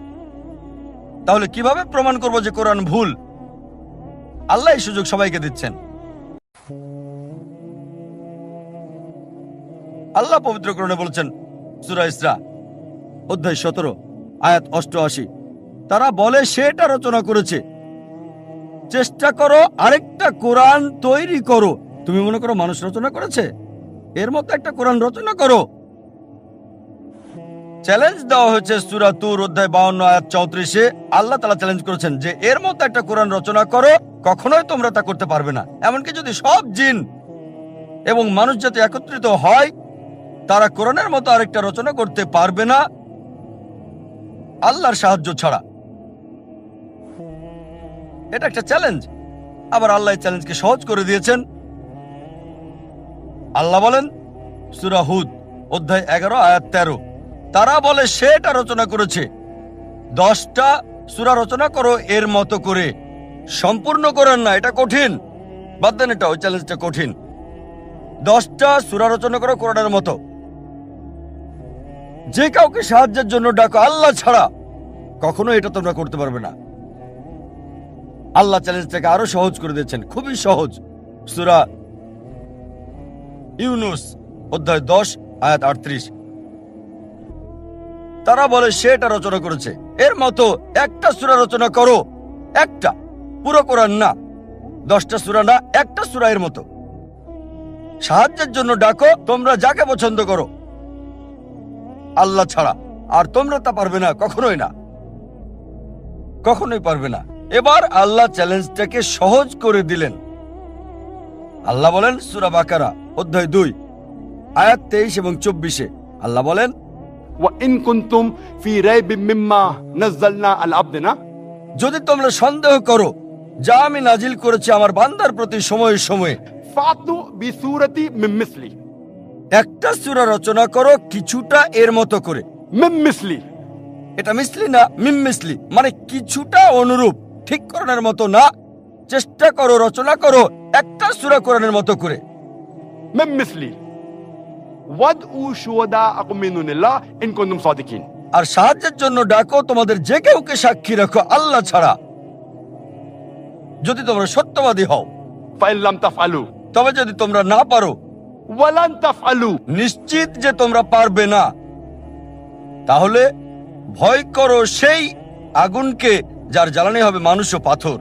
তাহলে কিভাবে প্রমাণ করব যে কোরআন ভুল? আল্লাহ এই সুযোগ সবাইকে দিচ্ছেন। আল্লাহ পবিত্র কোরআনে বলেছেন, সূরা ইসরা অধ্যায় 17 আয়াত 88, তারা বলে সে এটা রচনা করেছে। চেষ্টা করো আরেকটা কোরআন তৈরি করো। তুমি মনে করো মানুষ রচনা করেছে? এর মতো একটা কোরআন রচনা করো। চ্যালেঞ্জ দেওয়া হয়েছে সূরা তুর অধ্যায় 52 আয়াত 34-এ। আল্লাহ তাআলা চ্যালেঞ্জ করেছেন যে এর মতো একটা কোরআন রচনা করো, কখনোই তোমরা তা করতে পারবে না। এমনকি যদি সব জিন এবং মানুষ জাতি একত্রিত হয়, তারা কোরআনের মতো আরেকটা রচনা করতে পারবে না আল্লাহর সাহায্য ছাড়া। এটা একটা চ্যালেঞ্জ। আবার আল্লাহ এই চ্যালেঞ্জকে সহজ করে দিয়েছেন। আল্লাহ বলেন সূরা হুদ অধ্যায় 11 আয়াত 13, তারা বলে সে এটা রচনা করেছে। 10টা সূরা রচনা করো এর মতো করে। সম্পূর্ণ কোরআন না, এটা কঠিন। বাদ দেন এটা, ওই চ্যালেঞ্জটা কঠিন। 10টা সূরা রচনা করো কোরআনের মতো। যে কাউকে সাহায্যের জন্য ডাকো আল্লাহ ছাড়া, কখনো এটা তোমরা করতে পারবে না। আল্লাহ চ্যালেঞ্জটাকে আরো সহজ করে দিয়েছেন, খুবই সহজ। সূরা ইউনুস অধ্যায় 10 আয়াত 38, তারা বলে সে এটা রচনা করেছে। এর মতো একটা সূরা রচনা করো, একটা, পুরো কোরআন না, 10টা সূরা না, একটা সূরা এর মতো। সাহায্যের জন্য ডাকো তোমরা যাকে পছন্দ করো আল্লাহ ছাড়া, আর তোমরা তা পারবে না, কখনোই না, কখনোই পারবে না। এবার আল্লাহ চ্যালেঞ্জটাকে সহজ করে দিলেন। আল্লাহ বলেন সূরা বাকারা অধ্যায় 2 আয়াত 23 এবং 24-এ, আল্লাহ বলেন وإن كنتم في ريب مما نزلنا على عبدنا, যদি তোমরা সন্দেহ করো যা আমি নাজিল করেছি আমার বান্দার প্রতি সময়ে সময়ে, فأتوا بسورة من مثلي, একটা সূরা রচনা করো কিছুটা এর মতো করে। من مثلي, এটা মিসলি না, মিম মিসলি, মানে কিছুটা অনুরূপ, ঠিক কোরআনের মতো না। চেষ্টা করো, রচনা করো একটা সূরা কোরআনের মতো করে। من مثلي وادعوا شهداءكم من دون الله إن كنتم صادقين, আর সাহায্যের জন্য ডাকো তোমাদের যে কেউকে সাক্ষী রাখো আল্লাহ ছাড়া, যদি তোমরা সত্যবাদী হও। فإن لم تفعلوا তবে যদি তোমরা না পারো, ولن تفعلوا, নিশ্চিত যে তোমরা পারবে না, তাহলে ভয় করো সেই আগুনকে যার জ্বালানি হবে মানুষ ও পাথর।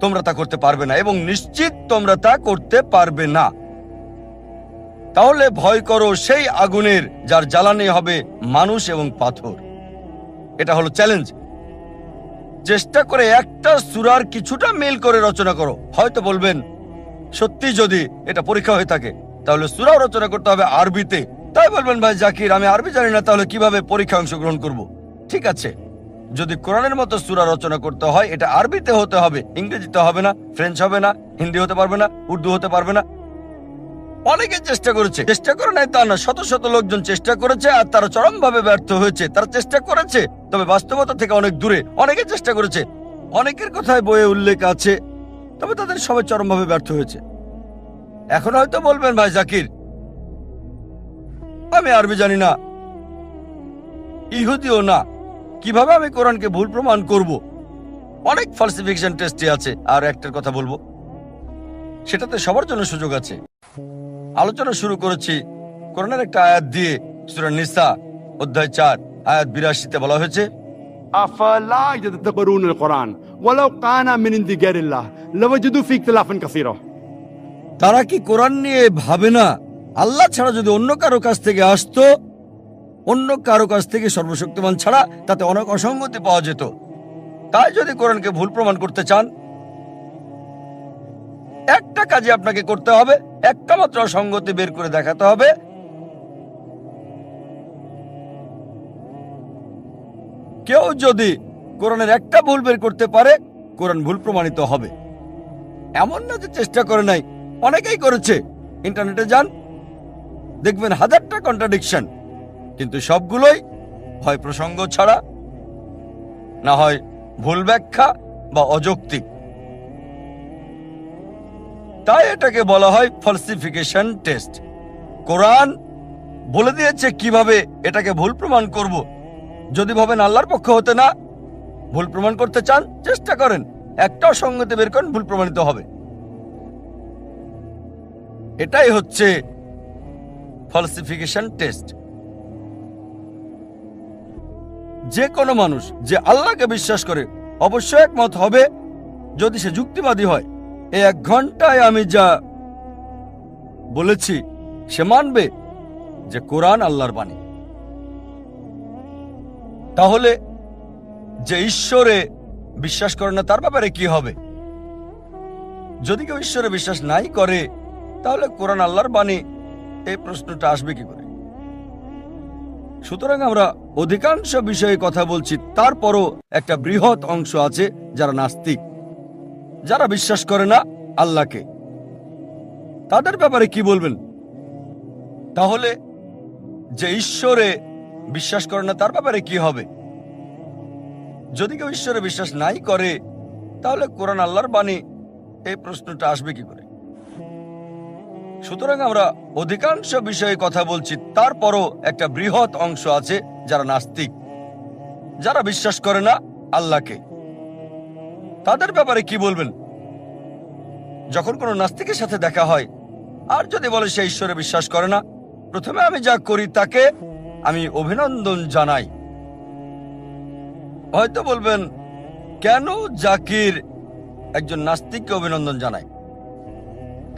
তোমরা তা করতে পারবে না এবং নিশ্চিত তোমরা তা করতে পারবে না। তাহলে ভয় করো সেই আগুনের যার জ্বালানি হবে মানুষ এবং পাথর। এটা হলো চ্যালেঞ্জ। চেষ্টা করে একটা সূরার কিছুটা মিল করে রচনা করো। হয়তো বলবেন সত্যি যদি এটা পরীক্ষা হয়ে থাকে তাহলে সূরাও রচনা করতে হবে আরবিতে। তাই বলবেন ভাই জাকির আমি আরবি জানি না, তাহলে কিভাবে পরীক্ষা অংশগ্রহণ করব? ঠিক আছে, যদি কোরআনের মতো সূরা রচনা করতে হয় এটা আরবিতে হতে হবে, ইংরেজিতে হবে না, ফ্রেঞ্চ হবে না, হিন্দি হতে পারবে না, উর্দু হতে পারবে না। অনেকে চেষ্টা করেছে, চেষ্টা করে নাই তা না, শত শত লোকজন চেষ্টা করেছে আর তারা চরমভাবে ব্যর্থ হয়েছে। তারা চেষ্টা করেছে তবে বাস্তবতা থেকে অনেক দূরে। অনেকে চেষ্টা করেছে, অনেকের কথায় বইয়ে উল্লেখ আছে, তবে তাদের সবাই চরমভাবে ব্যর্থ হয়েছে। এখন হয়তো বলবেন ভাই জাকির আমি আরবি জানি না, ইহুদিও না, কিভাবে আমি কোরআনকে ভুল প্রমাণ করব? অনেক ফালসিফিকেশন টেস্টে আছে। আর একটার কথা বলবো, সেটাতে সবার জন্য সুযোগ আছে। আলোচনা শুরু করেছি কোরআনের একটা আয়াত দিয়ে। সূরা নিসা অধ্যায় 4 আয়াত 82-তে বলা হয়েছে أفلا يتدبرون القرآن ولو كان من عند غير الله لوجدوا فيه اختلافا كثيرا, তারা কি কোরআন নিয়ে ভাবে না আল্লাহ ছাড়া যদি অন্য কারো কাছ থেকে আসতো, অন্য কারো কাছ থেকে সর্বশক্তিমান ছাড়া, তাতে অনেক অসঙ্গতি পাওয়া যেত। তাই যদি কোরআনকে ভুল প্রমাণ করতে চান একটা কাজে আপনাকে করতে হবে, একটা মাত্র অসঙ্গতি বের করে দেখাতে হবে। কেউ যদি কোরআনের একটা ভুল বের করতে পারে কোরআন ভুল প্রমাণিত হবে। এমন না যে চেষ্টা করে নাই, অনেকেই করেছে। ইন্টারনেটে যান, দেখবেন হাজারটা কন্ট্রাডিকশন, কিন্তু সবগুলোই হয় প্রসঙ্গ ছাড়া, না হয় ভুল ব্যাখ্যা বা অযৌক্তিক। তাই এটাকে বলা হয় ফলসিফিকেশন টেস্ট। কোরআন বলে দিয়েছে কিভাবে এটাকে ভুল প্রমাণ করব। যদি ভাবেন আল্লাহর পক্ষ হতে না ভুল প্রমাণ করতে চান, চেষ্টা করেন, একটা অসঙ্গতি বের করেন, ভুল প্রমাণিত হবে। এটাই হচ্ছে ফলসিফিকেশন টেস্ট। যে কোনো মানুষ যে আল্লাহকে বিশ্বাস করে অবশ্যই একমত হবে, যদি সে যুক্তিবাদী হয়। এই 1 ঘন্টায় আমি যা বলেছি সে মানবে যে কোরআন আল্লাহর বাণী। তাহলে যে ঈশ্বরে বিশ্বাস করে না তার ব্যাপারে কি হবে? যদি কেউ ঈশ্বরে বিশ্বাস নাই করে তাহলে কোরআন আল্লাহর বাণী, এই প্রশ্নটা আসবে কি করে? সুতরাং আমরা অধিকাংশ বিষয়ে কথা বলছি, তারপরও একটা বৃহৎ অংশ আছে যারা নাস্তিক, যারা বিশ্বাস করে না আল্লাহকে। তাদের ব্যাপারে কি বলবেন? তাহলে যে ঈশ্বরে বিশ্বাস করে না তার ব্যাপারে কি হবে? যদি কেউ ঈশ্বরে বিশ্বাস নাই করে তাহলে কোরআন আল্লাহর বাণী, এই প্রশ্নটা আসবে কি করে? সুতরাং আমরা অধিকাংশ বিষয়ে কথা বলছি, তারপরও একটা বৃহৎ অংশ আছে যারা নাস্তিক, যারা বিশ্বাস করে না আল্লাহকে। তাদের ব্যাপারে কি বলবেন? যখন কোনো নাস্তিকের সাথে দেখা হয় আর যদি বলে সে ঈশ্বরে বিশ্বাস করে না, প্রথমে আমি যা করি তাকে আমি অভিনন্দন জানাই। হয়তো বলবেন, কেন জাকির একজন নাস্তিককে অভিনন্দন জানায়?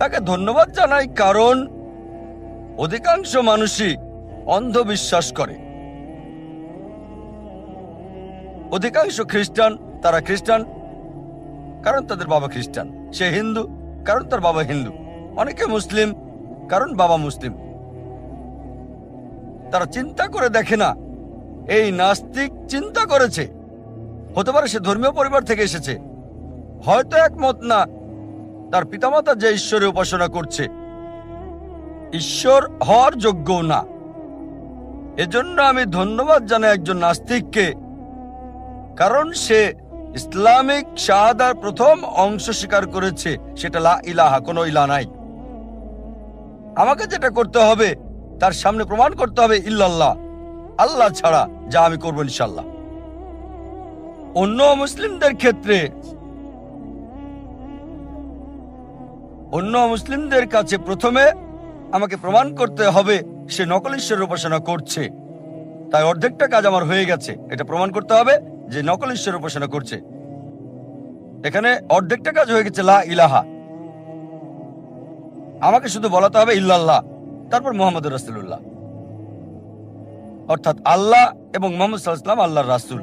তাকে ধন্যবাদ জানাই কারণ অধিকাংশ মানুষই অন্ধবিশ্বাস করে। অধিকাংশ খ্রিস্টান, তারা খ্রিস্টান কারণ তাদের বাবা খ্রিস্টান। সে হিন্দু কারণ তার বাবা হিন্দু। অনেকে মুসলিম কারণ বাবা মুসলিম। তারা চিন্তা করে দেখে না এই নাস্তিক চিন্তা করেছে। হতে পারে সে ধর্মীয় পরিবার থেকে এসেছে, হয়তো একমত না তার পিতামাতা যে ঈশ্বরের উপাসনা করছে ঈশ্বর হওয়ার যোগ্যও না। এজন্য আমি ধন্যবাদ জানাই একজন নাস্তিককে, কারণ সে ইসলামিক শাহাদার প্রথম অংশ স্বীকার করেছে, সেটা লা ইলাহা, কোনো ইলাহ নাই। আমাকে যেটা করতে হবে তার সামনে প্রমাণ করতে হবে ইল্লাল্লাহ, আল্লাহ ছাড়া, যা আমি করবো ইনশাল্লাহ। অন্য মুসলিমদের কাছে প্রথমে আমাকে প্রমাণ করতে হবে সে নকল ঈশ্বরের উপাসনা করছে। তাই অর্ধেকটা কাজ আমার হয়ে গেছে, এটা প্রমাণ করতে হবে যে নকল ঈশ্বরের উপাসনা করছে। এখানে অর্ধেকটা কাজ হয়ে গেছে, লা ইলাহা। আমাকে শুধু বলাতে হবে ইল্লাল্লাহ, তারপর মুহাম্মদুর রাসূলুল্লাহ, অর্থাৎ আল্লাহ এবং মুহাম্মদ সাল্লাল্লাহু আলাইহি ওয়াসাল্লাম আল্লাহর রাসূল।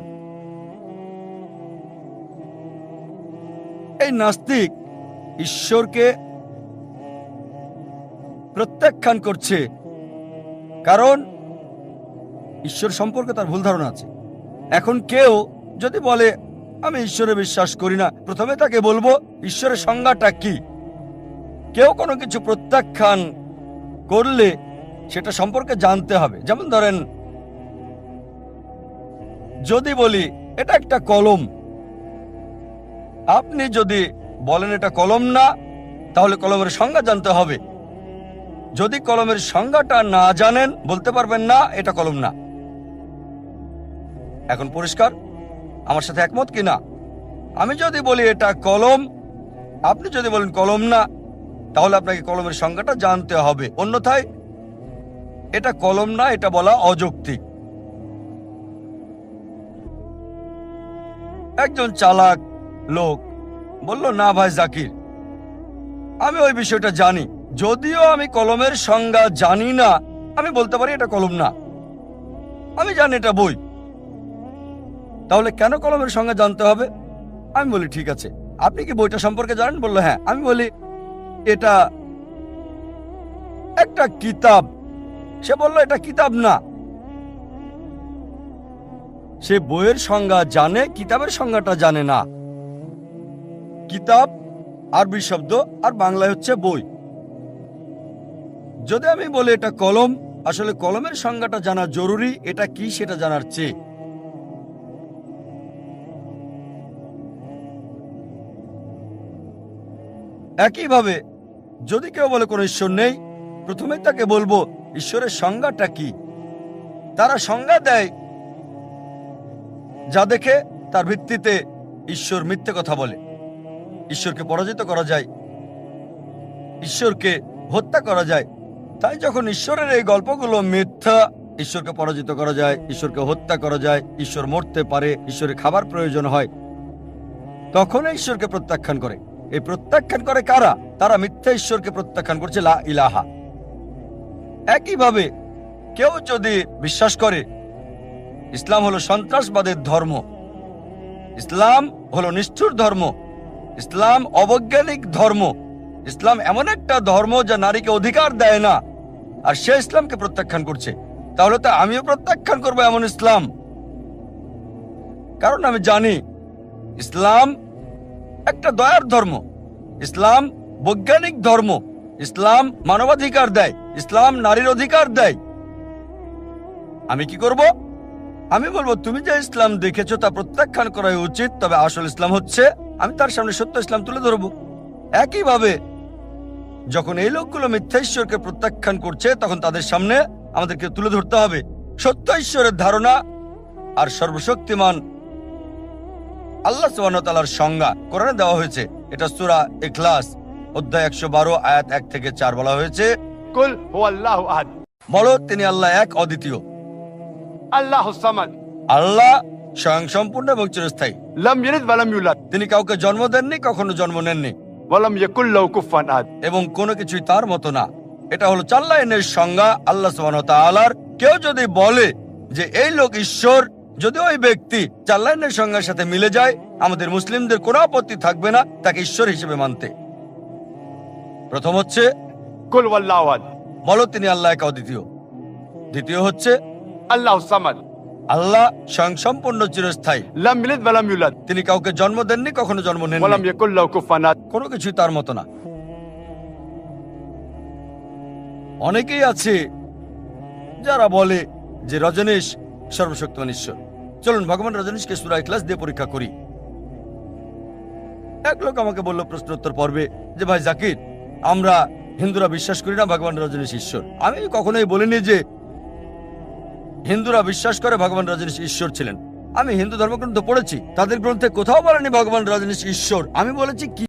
এই নাস্তিক ঈশ্বরকে প্রত্যাখ্যান করছে কারণ ঈশ্বর সম্পর্কে তার ভুল ধারণা আছে। এখন কেউ যদি বলে আমি ঈশ্বরে বিশ্বাস করি না, প্রথমে তাকে বলবো ঈশ্বরের সংজ্ঞাটা কি। কেউ কোনো কিছু প্রত্যাখ্যান করলে সেটা সম্পর্কে জানতে হবে। যেমন ধরেন, যদি বলি এটা একটা কলম, আপনি যদি বলেন এটা কলম না, তাহলে কলমের সংজ্ঞা জানতে হবে। যদি কলমের সংজ্ঞাটা না জানেন বলতে পারবেন না এটা কলম না। এখন পরিষ্কার? আমার সাথে একমত কি না? আমি যদি বলি এটা কলম, আপনি যদি বলেন কলম না, তাহলে আপনাকে কলমের সংজ্ঞাটা জানতে হবে, অন্যথায় এটা কলম না এটা বলা অযৌক্তিক। একজন চালাক লোক বলল, না ভাই জাকির, আমি ওই বিষয়টা জানি, যদিও আমি কলমের সংজ্ঞা জানি না, আমি বলতে পারি এটা কলম না, আমি জানি এটা বই। তাহলে কেন কলমের সংজ্ঞা জানতে হবে? আমি বলি ঠিক আছে, আপনি কি বইটা সম্পর্কে জানেন? বললো হ্যাঁ। আমি বলি এটা একটা কিতাব। সে বলল এটা কিতাব না। সে বইয়ের সংজ্ঞা জানে, কিতাবের সংজ্ঞাটা জানে না। কিতাব আরবি শব্দ আর বাংলায় হচ্ছে বই। যদি আমি বলি এটা কলম, আসলে কলমের সংজ্ঞাটা জানা জরুরি, এটা কি সেটা জানার চেয়ে। একইভাবে যদি কেউ বলে কোনো ঈশ্বর নেই, প্রথমে তাকে বলবো ঈশ্বরের সংজ্ঞাটা কি। তারা সংজ্ঞা দেয় যা দেখে তার ভিত্তিতে ঈশ্বর মিথ্যে কথা বলে, ঈশ্বরকে পরাজিত করা যায়, ঈশ্বরকে হত্যা করা যায়। তাই যখন ঈশ্বরের এই গল্পগুলো মিথ্যা, ঈশ্বরকে পরাজিত করা যায়, ঈশ্বরকে হত্যা করা যায়, ঈশ্বর মরতে পারে, ঈশ্বরের খাবার প্রয়োজন হয়, তখন ঈশ্বরকে প্রত্যাখ্যান করে। এই প্রত্যাখ্যান করে কারা? তারা মিথ্যা ঈশ্বরকে প্রত্যাখ্যান করছে, লা ইলাহা। একইভাবে কেউ যদি বিশ্বাস করে ইসলাম হলো সন্ত্রাসবাদের ধর্ম, ইসলাম হলো নিষ্ঠুর ধর্ম, ইসলাম অবৈজ্ঞানিক ধর্ম, ইসলাম এমন একটা ধর্ম যা নারীকে অধিকার দেয় না, আর সে ইসলামকে প্রত্যাখ্যান করছে, তাহলে তো আমিও প্রত্যাখ্যান করবো এমন ইসলাম। কারণ আমি জানি ইসলাম একটা দয়ার ধর্ম, ইসলাম বৈজ্ঞানিক ধর্ম, ইসলাম মানবাধিকার দেয়, ইসলাম নারীর অধিকার দেয়। আমি কি করব? আমি বলবো তুমি যে ইসলাম দেখেছো তা প্রত্যাখ্যান করাই উচিত, তবে আসল ইসলাম হচ্ছে, আমি তার সামনে সত্য ইসলাম তুলে ধরবো। একইভাবে যখন এই লোকগুলো মিথ্যা ঈশ্বরকে প্রত্যাখ্যান করছে, তখন তাদের সামনে আমাদেরকে তুলে ধরতে হবে সত্য ঈশ্বরের ধারণা আর সর্বশক্তিমান আল্লাহ সুবহানাহু ওয়া তাআলার সংজ্ঞা কোরআনে দেওয়া হয়েছে। এটা সূরা ইখলাস অধ্যায় 112 আয়াত 1 থেকে 4 বলা হয়েছে, কুল হুয়াল্লাহু আহাদ, বলো তিনি আল্লাহ এক, অদ্বিতীয়। আল্লাহুস সামাদ, আল্লাহ স্বয়ংসম্পূর্ণ এবং চিরস্থায়ী। লাম ইয়ালিদ ওয়া লাম ইউলাদ, তিনি কাউকে জন্ম দেননি, কখনো জন্ম নেননি, ওয়া লাম ইয়াকুল লাহু কুফুয়ান আহাদ, এবং কোনো কিছুই তার মতো না। এটা হলো 4 লাইনের সংজ্ঞা আল্লাহ সুবহানাহু ওয়া তাআলার। কেউ যদি বলে যে এই লোক ঈশ্বর, যদি ওই ব্যক্তি 4 লাইনের সংজ্ঞার সাথে মিলে যায়, আমাদের মুসলিমদের কোনো আপত্তি থাকবে না তাকে ঈশ্বর হিসেবে মানতে। প্রথম হচ্ছে কুল হুয়াল্লাহু আহাদ, বলো তিনি আল্লাহ এক, অদ্বিতীয়। দ্বিতীয় হচ্ছে আল্লাহুস সামাদ, আল্লাহ স্বয়ংসম্পূর্ণ চিরস্থায়ী, লাম ইয়ালিদ ওয়া লাম ইউলাদ, তিনি কাউকে জন্ম দেননি, কখনো জন্ম ওয়া লাম নেননি, ইয়াকুল লাহু কুফুয়ান আহাদ। কোনো কিছুই তার মতো না। অনেকেই আছে যারা বলে যে রজনীশ সর্বশক্তিমান ঈশ্বর। চলুন ভগবান রজনীশকে সূরা ইখলাস দিয়ে পরীক্ষা করি। এক লোক আমাকে বলল প্রশ্নোত্তর পর্বে যে ভাই জাকির, আমরা হিন্দুরা বিশ্বাস করি না ভগবান রজনীশ ঈশ্বর। আমি কখনোই বলিনি যে হিন্দুরা বিশ্বাস করে ভগবান রজনীশ ঈশ্বর ছিলেন। আমি হিন্দু ধর্মগ্রন্থ পড়েছি, তাদের গ্রন্থে কোথাও বলেনি ভগবান রজনীশ ঈশ্বর। আমি বলেছি কি